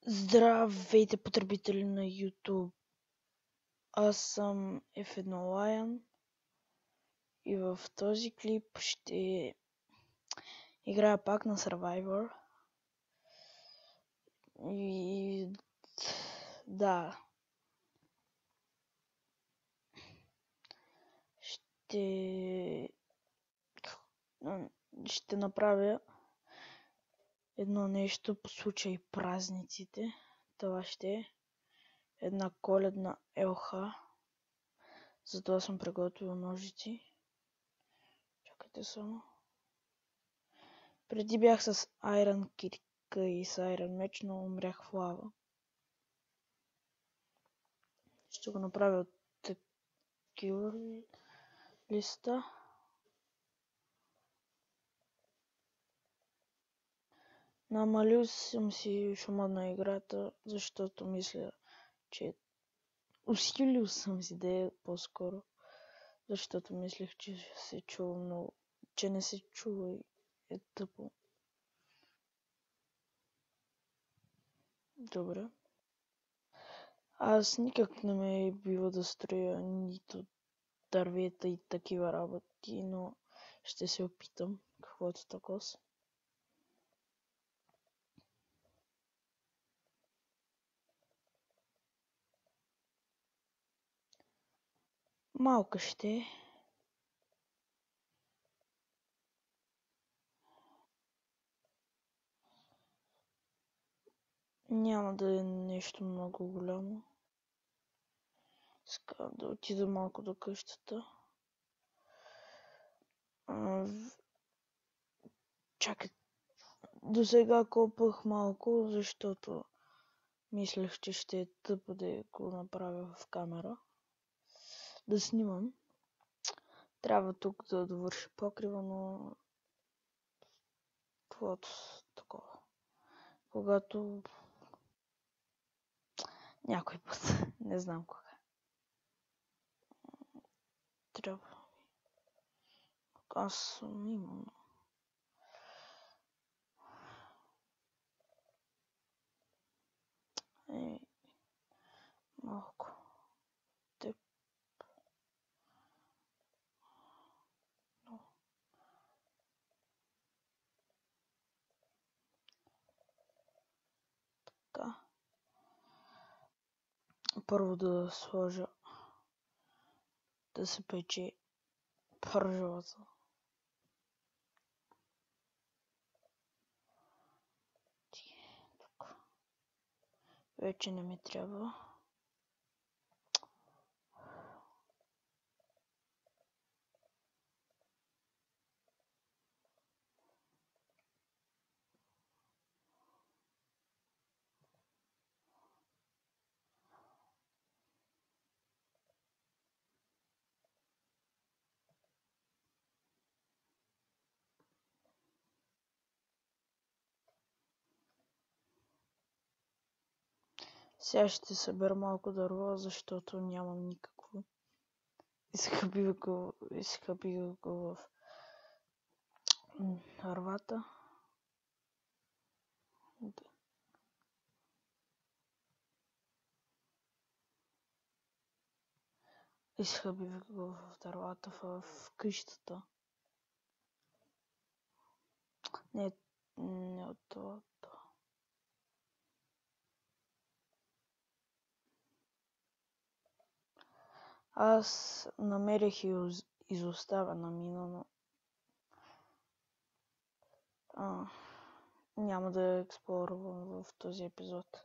Здравейте, потребители на YouTube! Аз съм F1 Lion и в този клип ще играя пак на Survivor. И да, ще направя едно нещо по случай празниците. Това ще е една коледна ЛХ. Затова съм приготвил ножици. Чакайте само. Преди бях с Iron кирка и с Iron меч, но умрях в лава. Ще го направя от такива листа. Намалил съм си шума на играта, защото мисля, че усилил съм си да е по-скоро, защото мислех, че се чува много, че не се чува и е тъпо. Добре. Аз никак не ме бива да строя нито дървета и такива работи, но ще се опитам, каквото такова. Малка ще е. Няма да е нещо много голямо. Искам да отида малко до къщата. Чакай. До сега копах малко, защото мислех, че ще е тъпо да го направя в камера. Да снимам. Трябва тук да довърши покрива, но каквото такова. Когато някой път, не знам кога. Трябва. Аз съм имам. Малко. Тъп. Така. Първо да сложа да се пече пържолата. Вече не ми трябва. Сега ще събера малко дърво, защото нямам никакво. Изхъбих го в дървата. Изхъбих го в дървата в къщата. Не от това. Аз намерих и изоставена мина, но няма да я експлорвам в този епизод.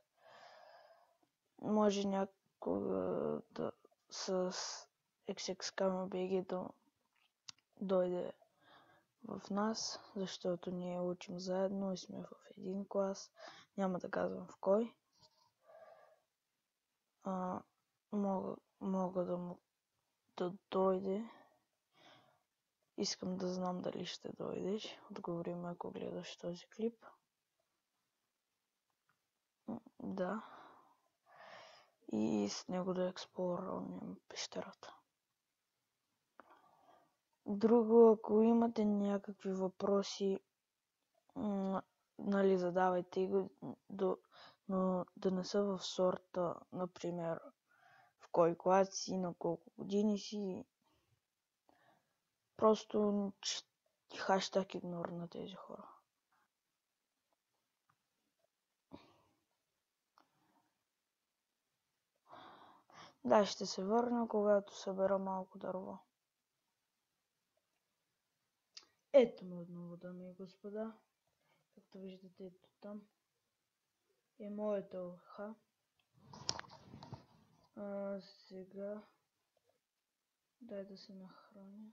Може някога да с XXKMBG да дойде в нас, защото ние учим заедно и сме в един клас. Няма да казвам в кой. Мога да дойде. Искам да знам дали ще дойдеш. Отговори ме, ако гледаш този клип. Да. И с него да експлорирам пещерата. Друго, ако имате някакви въпроси, нали, задавайте го, но да не са в сорта, например, в кой клас си, на колко години си. Просто хаштаг игнор на тези хора. Да, ще се върна, когато събера малко дърво. Ето ме отново, дами и господа. Както виждате, ето там е моята лха. Сега дай да се нахраня.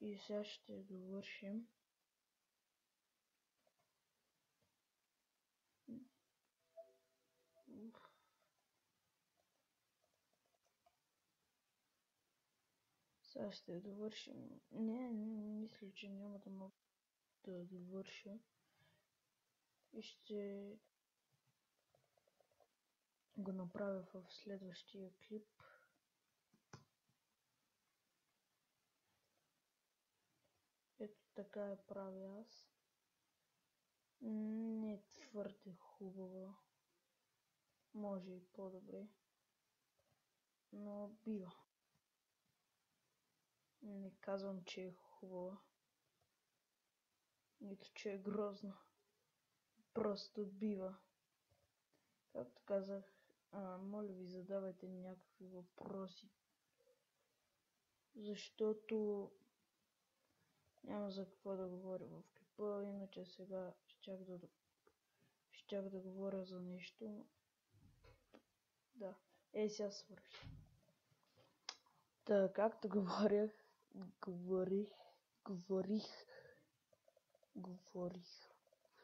И сега ще довършим. Сега ще довършим. Не, мисля, че няма да мога да довърша. И ще го направя в следващия клип. Ето така я правя аз. Не е твърде хубава. Може и по-добре. Но бива. Не казвам, че е хубава. Нито, че е грозна. Просто бива. Както казах, моля ви, задавайте някакви въпроси. Защото няма за какво да говоря в клипа, иначе сега щях да говоря за нещо. Да, сега свърши. Та, както говорих.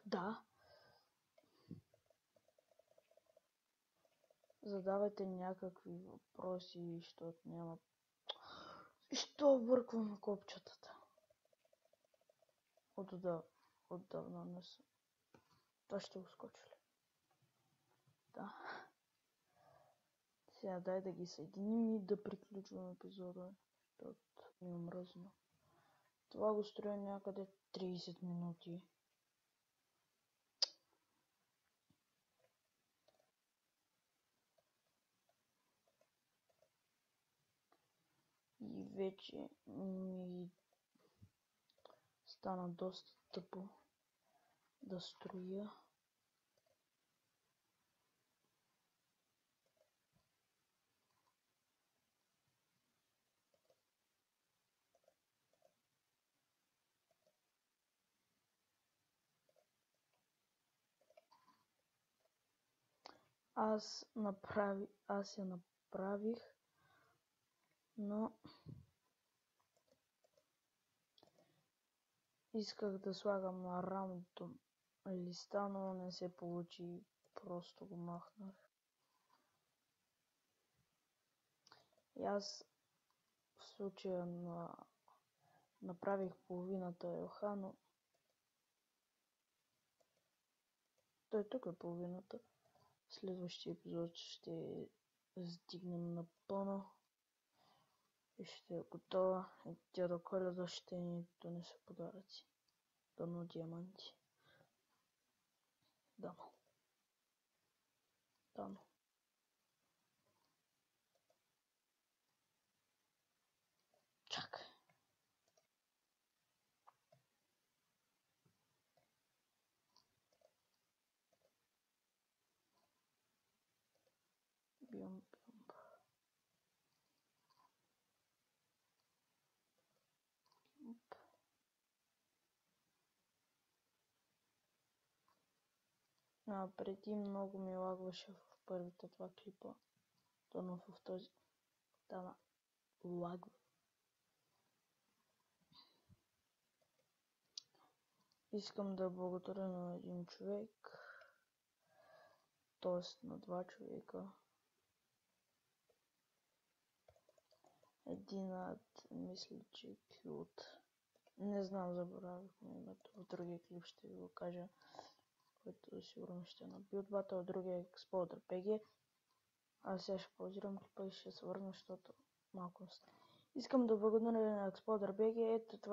Да. Задавайте някакви въпроси, защото няма... Що бърквам копчетата? Отдавна не съм. Това ще ускочи ли? Да. Сега дай да ги съединим и да приключвам епизода, защото ми е мръзно. Това го строя някъде 30 минути. И вече ми стана доста тъпо да строя. Аз я направих, но исках да слагам на рамото листа, но не се получи, просто го махнах. И аз в случая направих половината елха, но той тук е половината. В следващия епизод ще стигнем напълно и ще е готова. И тя до Коледа ще ни донесе подаръци. Дано диаманти. Дано. Чакай. Бим. Преди много ми лагваше в първите два клипа. Дано в този. Да, лагва. Искам да благодаря на един човек, т.е. на два човека. Единът мисля, че е Кют. Не знам, забравих името. В другия клип ще ви го кажа, който сигурно ще е на Build Battle, другия е Exploder PG. Аз сега ще паузирам клипа и ще се върна, защото малко... Искам да благодаря на Exploder BG. Ето това